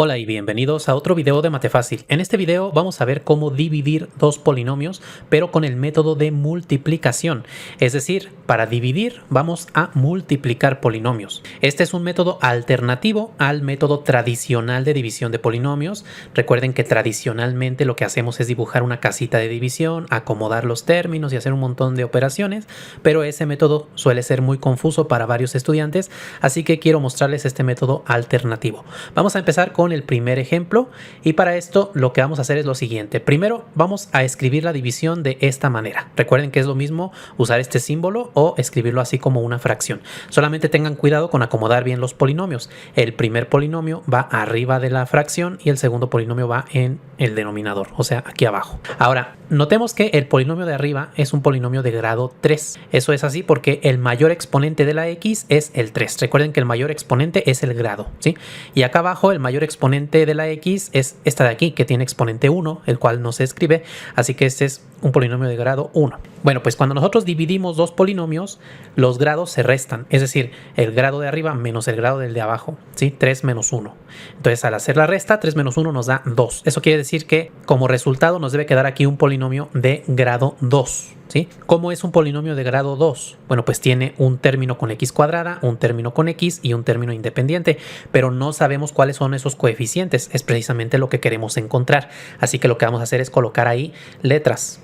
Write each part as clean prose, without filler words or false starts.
Hola y bienvenidos a otro video de Matefácil. En este video vamos a ver cómo dividir dos polinomios, pero con el método de multiplicación. Es decir, para dividir vamos a multiplicar polinomios. Este es un método alternativo al método tradicional de división de polinomios. Recuerden que tradicionalmente lo que hacemos es dibujar una casita de división, acomodar los términos y hacer un montón de operaciones, pero ese método suele ser muy confuso para varios estudiantes, así que quiero mostrarles este método alternativo. Vamos a empezar con el primer ejemplo y para esto lo que vamos a hacer es lo siguiente. Primero vamos a escribir la división de esta manera. Recuerden que es lo mismo usar este símbolo o escribirlo así como una fracción. Solamente tengan cuidado con acomodar bien los polinomios. El primer polinomio va arriba de la fracción y el segundo polinomio va en el denominador, o sea, aquí abajo. Ahora, notemos que el polinomio de arriba es un polinomio de grado 3. Eso es así porque el mayor exponente de la x es el 3. Recuerden que el mayor exponente es el grado, ¿sí? Y acá abajo el mayor exponente de la x es esta de aquí, que tiene exponente 1, el cual no se escribe, así que este es un polinomio de grado 1. Bueno, pues cuando nosotros dividimos dos polinomios, los grados se restan, es decir, el grado de arriba menos el grado del de abajo, ¿sí? 3 menos 1. Entonces, al hacer la resta, 3 menos 1 nos da 2. Eso quiere decir que como resultado nos debe quedar aquí un polinomio de grado 2. ¿Sí? ¿Cómo es un polinomio de grado 2? Bueno, pues tiene un término con x cuadrada, un término con x y un término independiente, pero no sabemos cuáles son esos coeficientes. Es precisamente lo que queremos encontrar. Así que lo que vamos a hacer es colocar ahí letras.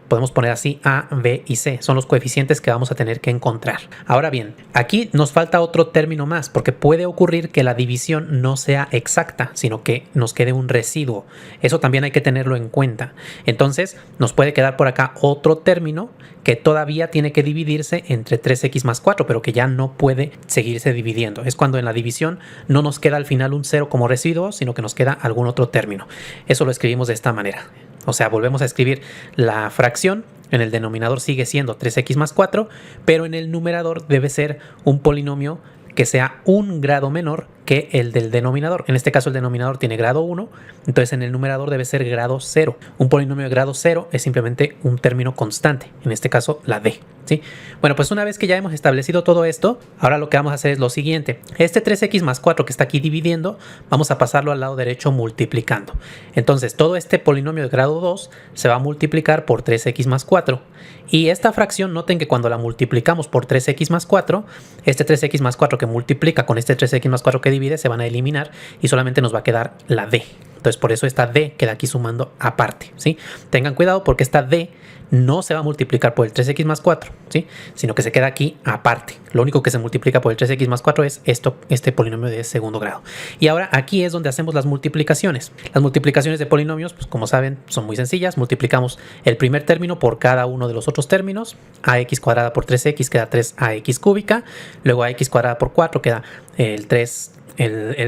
Podemos poner así A, B y C. Son los coeficientes que vamos a tener que encontrar. Ahora bien, aquí nos falta otro término más, porque puede ocurrir que la división no sea exacta, sino que nos quede un residuo. Eso también hay que tenerlo en cuenta. Entonces, nos puede quedar por acá otro término que todavía tiene que dividirse entre 3x más 4, pero que ya no puede seguirse dividiendo. Es cuando en la división no nos queda al final un 0 como residuo, sino que nos queda algún otro término. Eso lo escribimos de esta manera. O sea, volvemos a escribir la fracción, en el denominador sigue siendo 3x más 4, pero en el numerador debe ser un polinomio que sea un grado menor que el del denominador. En este caso el denominador tiene grado 1, entonces en el numerador debe ser grado 0. Un polinomio de grado 0 es simplemente un término constante, en este caso la d. ¿Sí? Bueno, pues una vez que ya hemos establecido todo esto, ahora lo que vamos a hacer es lo siguiente. Este 3x más 4 que está aquí dividiendo, vamos a pasarlo al lado derecho multiplicando. Entonces todo este polinomio de grado 2 se va a multiplicar por 3x más 4. Y esta fracción, noten que cuando la multiplicamos por 3x más 4, este 3x más 4 que multiplica con este 3x más 4 que divide se van a eliminar y solamente nos va a quedar la d. Entonces por eso esta d queda aquí sumando aparte, ¿sí? Tengan cuidado porque esta d no se va a multiplicar por el 3x más 4, ¿sí? Sino que se queda aquí aparte. Lo único que se multiplica por el 3x más 4 es este polinomio de segundo grado. Y ahora aquí es donde hacemos las multiplicaciones. Las multiplicaciones de polinomios, pues como saben, son muy sencillas. Multiplicamos el primer término por cada uno de los otros términos. Ax cuadrada por 3x queda 3ax cúbica. Luego ax cuadrada por 4 queda el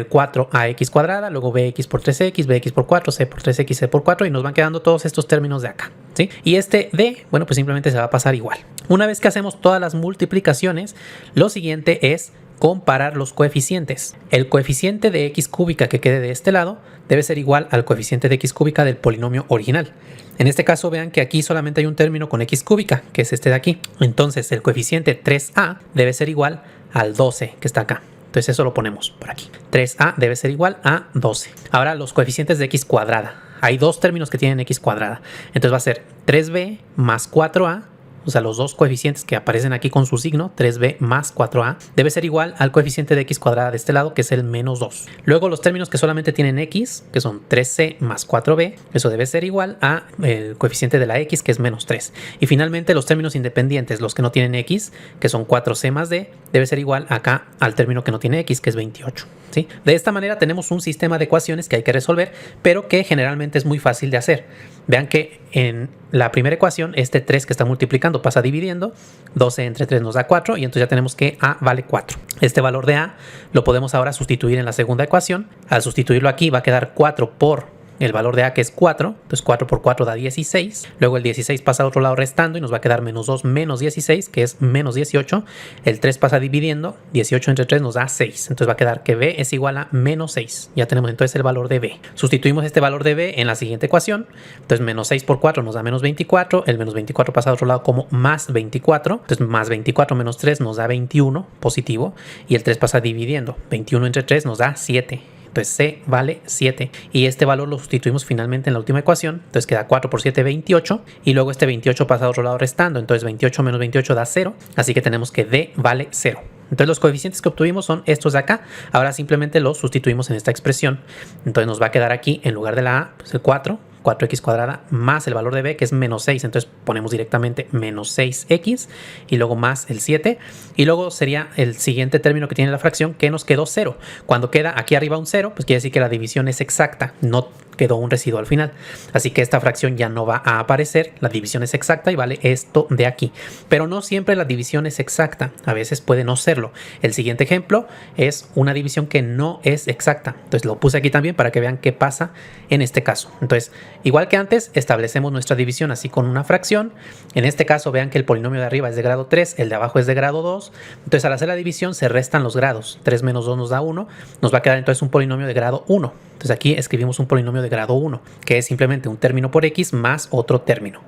4ax cuadrada, luego bx por 3x, bx por 4, c por 3x, c por 4 y nos van quedando todos estos términos de acá, ¿sí? Y este d, bueno, pues simplemente se va a pasar igual. Una vez que hacemos todas las multiplicaciones, lo siguiente es comparar los coeficientes. El coeficiente de x cúbica que quede de este lado debe ser igual al coeficiente de x cúbica del polinomio original. En este caso vean que aquí solamente hay un término con x cúbica, que es este de aquí. Entonces el coeficiente 3a debe ser igual al 12 que está acá. Entonces eso lo ponemos por aquí. 3a debe ser igual a 12. Ahora los coeficientes de x cuadrada. Hay dos términos que tienen x cuadrada. Entonces va a ser 3b más 4a. O sea, los dos coeficientes que aparecen aquí con su signo, 3b más 4a, debe ser igual al coeficiente de x cuadrada de este lado, que es el menos 2. Luego los términos que solamente tienen x, que son 3c más 4b, eso debe ser igual a el coeficiente de la x, que es menos 3. Y finalmente los términos independientes, los que no tienen x, que son 4c más d, debe ser igual acá al término que no tiene x, que es 28. ¿Sí? De esta manera tenemos un sistema de ecuaciones que hay que resolver, pero que generalmente es muy fácil de hacer. Vean que en la primera ecuación, este 3 que está multiplicando pasa dividiendo, 12 entre 3 nos da 4 y entonces ya tenemos que a vale 4. Este valor de a lo podemos ahora sustituir en la segunda ecuación. Al sustituirlo aquí va a quedar 4 por el valor de a, que es 4, entonces 4 por 4 da 16, luego el 16 pasa al otro lado restando y nos va a quedar menos 2 menos 16, que es menos 18, el 3 pasa dividiendo, 18 entre 3 nos da 6, entonces va a quedar que b es igual a menos 6, ya tenemos entonces el valor de b. Sustituimos este valor de b en la siguiente ecuación, entonces menos 6 por 4 nos da menos 24, el menos 24 pasa al otro lado como más 24, entonces más 24 menos 3 nos da 21 positivo y el 3 pasa dividiendo, 21 entre 3 nos da 7. Entonces C vale 7. Y este valor lo sustituimos finalmente en la última ecuación. Entonces queda 4 por 7, 28. Y luego este 28 pasa a otro lado restando. Entonces 28 menos 28 da 0. Así que tenemos que D vale 0. Entonces los coeficientes que obtuvimos son estos de acá. Ahora simplemente los sustituimos en esta expresión. Entonces nos va a quedar aquí en lugar de la A, pues el 4x cuadrada más el valor de b, que es menos 6. Entonces ponemos directamente menos 6x y luego más el 7. Y luego sería el siguiente término que tiene la fracción, que nos quedó 0. Cuando queda aquí arriba un 0, pues quiere decir que la división es exacta, no quedó un residuo al final. Así que esta fracción ya no va a aparecer, la división es exacta y vale esto de aquí. Pero no siempre la división es exacta, a veces puede no serlo. El siguiente ejemplo es una división que no es exacta. Entonces lo puse aquí también para que vean qué pasa en este caso. Entonces, igual que antes, establecemos nuestra división así con una fracción. En este caso, vean que el polinomio de arriba es de grado 3, el de abajo es de grado 2. Entonces, al hacer la división, se restan los grados. 3 menos 2 nos da 1. Nos va a quedar entonces un polinomio de grado 1. Entonces, aquí escribimos un polinomio de grado 1, que es simplemente un término por x más otro término.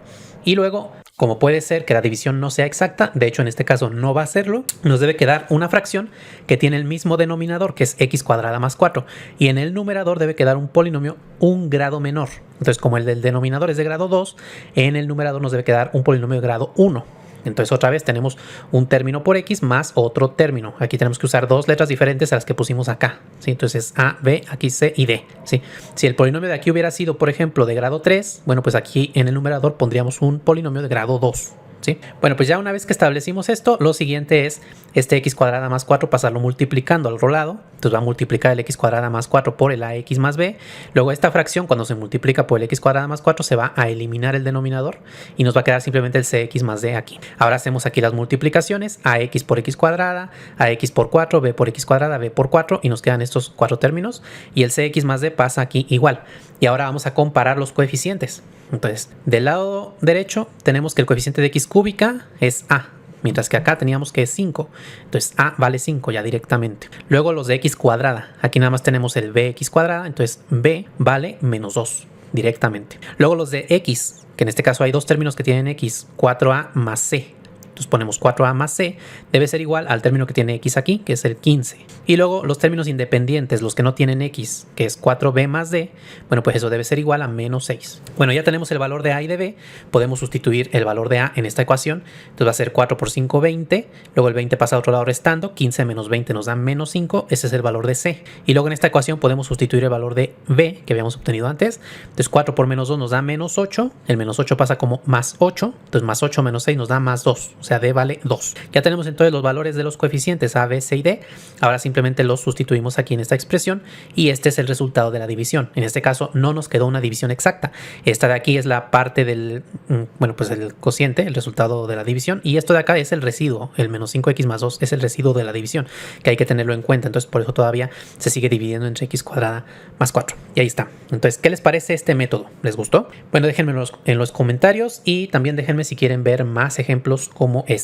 Y luego, como puede ser que la división no sea exacta, de hecho en este caso no va a serlo, nos debe quedar una fracción que tiene el mismo denominador, que es x cuadrada más 4, y en el numerador debe quedar un polinomio un grado menor. Entonces, como el del denominador es de grado 2, en el numerador nos debe quedar un polinomio de grado 1. Entonces otra vez tenemos un término por x más otro término. Aquí tenemos que usar dos letras diferentes a las que pusimos acá, ¿sí? Entonces A, B, aquí C y D, ¿sí? Si el polinomio de aquí hubiera sido, por ejemplo, de grado 3, bueno, pues aquí en el numerador pondríamos un polinomio de grado 2. ¿Sí? Bueno, pues ya una vez que establecimos esto, lo siguiente es este x cuadrada más 4 pasarlo multiplicando al otro lado. Entonces va a multiplicar el x cuadrada más 4 por el ax más b. Luego esta fracción, cuando se multiplica por el x cuadrada más 4, se va a eliminar el denominador y nos va a quedar simplemente el cx más d aquí. Ahora hacemos aquí las multiplicaciones: ax por x cuadrada, ax por 4, b por x cuadrada, b por 4, y nos quedan estos cuatro términos. Y el cx más d pasa aquí igual. Y ahora vamos a comparar los coeficientes. Entonces, del lado derecho tenemos que el coeficiente de x cúbica es a, mientras que acá teníamos que es 5. Entonces a vale 5 ya directamente. Luego los de x cuadrada, aquí nada más tenemos el bx cuadrada, entonces b vale menos 2 directamente. Luego los de x, que en este caso hay dos términos que tienen x, 4a más c. Entonces ponemos 4a más c, debe ser igual al término que tiene x aquí, que es el 15. Y luego los términos independientes, los que no tienen x, que es 4b más d, bueno, pues eso debe ser igual a menos 6. Bueno, ya tenemos el valor de a y de b, podemos sustituir el valor de a en esta ecuación. Entonces va a ser 4 por 5, 20, luego el 20 pasa a otro lado restando, 15 menos 20 nos da menos 5, ese es el valor de c. Y luego en esta ecuación podemos sustituir el valor de b que habíamos obtenido antes. Entonces 4 por menos 2 nos da menos 8, el menos 8 pasa como más 8, entonces más 8 menos 6 nos da más 2. O sea, d vale 2. Ya tenemos entonces los valores de los coeficientes a, b, c y d. Ahora simplemente los sustituimos aquí en esta expresión y este es el resultado de la división. En este caso no nos quedó una división exacta. Esta de aquí es la parte del, bueno, pues el cociente, el resultado de la división, y esto de acá es el residuo. El menos 5x más 2 es el residuo de la división, que hay que tenerlo en cuenta. Entonces por eso todavía se sigue dividiendo entre x cuadrada más 4. Y ahí está. Entonces, ¿qué les parece este método? ¿Les gustó? Bueno, déjenme en los comentarios y también déjenme si quieren ver más ejemplos como este.